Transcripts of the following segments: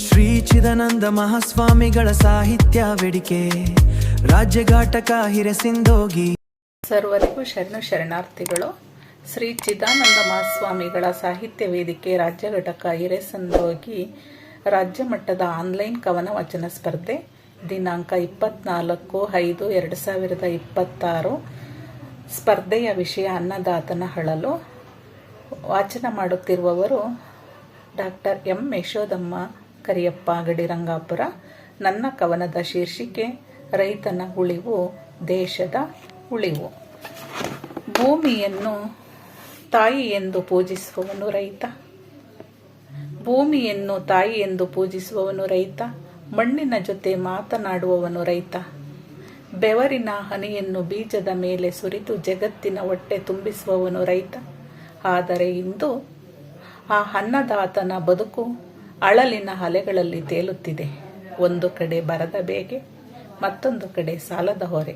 ಶ್ರೀ ಚಿದಾನಂದ ಮಹಾಸ್ವಾಮಿಗಳ ಸಾಹಿತ್ಯ ವೇದಿಕೆ ರಾಜ್ಯಘಾಟಕ ಹಿರಸಿಂಧೋಗಿ. ಸರ್ವರಿಗೂ ಶರಣಾರ್ಥಿಗಳು. ಶ್ರೀ ಚಿದಾನಂದ ಮಹಾಸ್ವಾಮಿಗಳ ಸಾಹಿತ್ಯ ವೇದಿಕೆ ರಾಜ್ಯ ಘಟಕ ಹಿರೇಸಂದೋಗಿ ರಾಜ್ಯ ಮಟ್ಟದ ಆನ್ಲೈನ್ ಕವನ ವಚನ ಸ್ಪರ್ಧೆ ದಿನಾಂಕ 24/5/2026. ಸ್ಪರ್ಧೆಯ ವಿಷಯ ಅನ್ನದಾತನ ಅಳಲು. ವಾಚನ ಮಾಡುತ್ತಿರುವವರು ಡಾಕ್ಟರ್ ಎಂ ಯಶೋದಮ್ಮ ಕರಿಯಪ್ಪ, ಗಡಿರಂಗಾಪುರ. ನನ್ನ ಕವನದ ಶೀರ್ಷಿಕೆ ರೈತನ ಉಳಿವು ದೇಶದ ಉಳಿವು. ಭೂಮಿಯನ್ನು ತಾಯಿ ಎಂದು ಪೂಜಿಸುವವನು ರೈತ. ಭೂಮಿಯನ್ನು ತಾಯಿ ಎಂದು ಪೂಜಿಸುವವನು ರೈತ. ಮಣ್ಣಿನ ಜೊತೆ ಮಾತನಾಡುವವನು ರೈತ. ಬೆವರಿನ ಹನಿಯನ್ನು ಬೀಜದ ಮೇಲೆ ಸುರಿದು ಜಗತ್ತಿನ ಹೊಟ್ಟೆ ತುಂಬಿಸುವವನು ರೈತ. ಆದರೆ ಇಂದು ಆ ಅನ್ನದಾತನ ಬದುಕು ಅಳಲಿನ ಅಲೆಗಳಲ್ಲಿ ತೇಲುತ್ತಿದೆ. ಒಂದು ಕಡೆ ಬರದ ಬೇಗೆ, ಮತ್ತೊಂದು ಕಡೆ ಸಾಲದ ಹೊರೆ.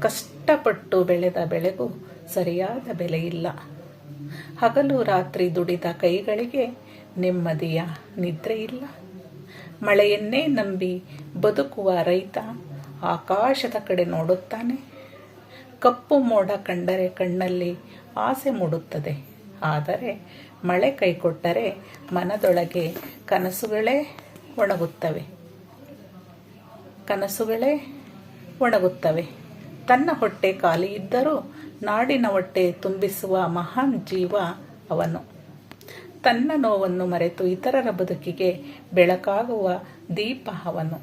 ಕಷ್ಟಪಟ್ಟು ಬೆಳೆದ ಬೆಳೆಗೂ ಸರಿಯಾದ ಬೆಲೆ ಇಲ್ಲ. ಹಗಲು ರಾತ್ರಿ ದುಡಿದ ಕೈಗಳಿಗೆ ನೆಮ್ಮದಿಯ ನಿದ್ರೆ ಇಲ್ಲ. ಮಳೆಯನ್ನೇ ನಂಬಿ ಬದುಕುವ ರೈತ ಆಕಾಶದ ಕಡೆ ನೋಡುತ್ತಾನೆ. ಕಪ್ಪು ಮೋಡ ಕಂಡರೆ ಕಣ್ಣಲ್ಲಿ ಆಸೆ ಮೂಡುತ್ತದೆ. ಆದರೆ ಮಳೆ ಕೈಕೊಟ್ಟರೆ ಮನದೊಳಗೆ ಕನಸುಗಳೇ ಒಣಗುತ್ತವೆ. ತನ್ನ ಹೊಟ್ಟೆ ಖಾಲಿ ಇದ್ದರೂ ನಾಡಿನ ಹೊಟ್ಟೆ ತುಂಬಿಸುವ ಮಹಾನ್ ಜೀವ ಅವನು. ತನ್ನ ನೋವನ್ನು ಮರೆತು ಇತರರ ಬದುಕಿಗೆ ಬೆಳಕಾಗುವ ದೀಪ ಅವನು.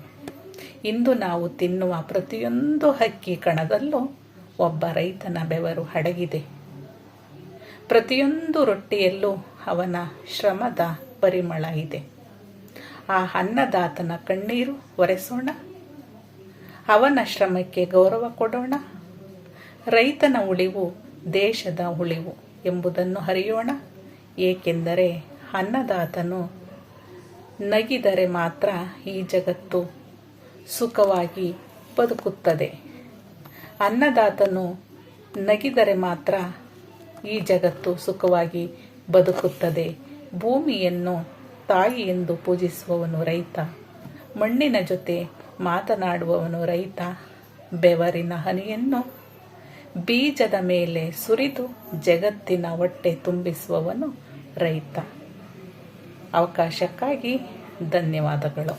ಇಂದು ನಾವು ತಿನ್ನುವ ಪ್ರತಿಯೊಂದು ಹಕ್ಕಿ ಕಣದಲ್ಲೂ ಒಬ್ಬ ರೈತನ ಬೆವರು ಅಡಗಿದೆ. ಪ್ರತಿಯೊಂದು ರೊಟ್ಟಿಯಲ್ಲೂ ಅವನ ಶ್ರಮದ ಪರಿಮಳ ಇದೆ. ಆ ಅನ್ನದಾತನ ಕಣ್ಣೀರು ಒರೆಸೋಣ, ಅವನ ಶ್ರಮಕ್ಕೆ ಗೌರವ ಕೊಡೋಣ. ರೈತನ ಉಳಿವು ದೇಶದ ಉಳಿವು ಎಂಬುದನ್ನು ಅರಿಯೋಣ. ಏಕೆಂದರೆ ಅನ್ನದಾತನು ನಗಿದರೆ ಮಾತ್ರ ಈ ಜಗತ್ತು ಸುಖವಾಗಿ ಬದುಕುತ್ತದೆ. ಅನ್ನದಾತನು ನಗಿದರೆ ಮಾತ್ರ ಈ ಜಗತ್ತು ಸುಖವಾಗಿ ಬದುಕುತ್ತದೆ. ಭೂಮಿಯನ್ನು ತಾಯಿ ಎಂದು ಪೂಜಿಸುವವನು ರೈತ. ಮಣ್ಣಿನ ಜೊತೆ ಮಾತನಾಡುವವನು ರೈತ. ಬೆವರಿನ ಹನಿಯನ್ನು ಬೀಜದ ಮೇಲೆ ಸುರಿದು ಜಗತ್ತಿನ ಹೊಟ್ಟೆ ತುಂಬಿಸುವವನು ರೈತ. ಅವಕಾಶಕ್ಕಾಗಿ ಧನ್ಯವಾದಗಳು.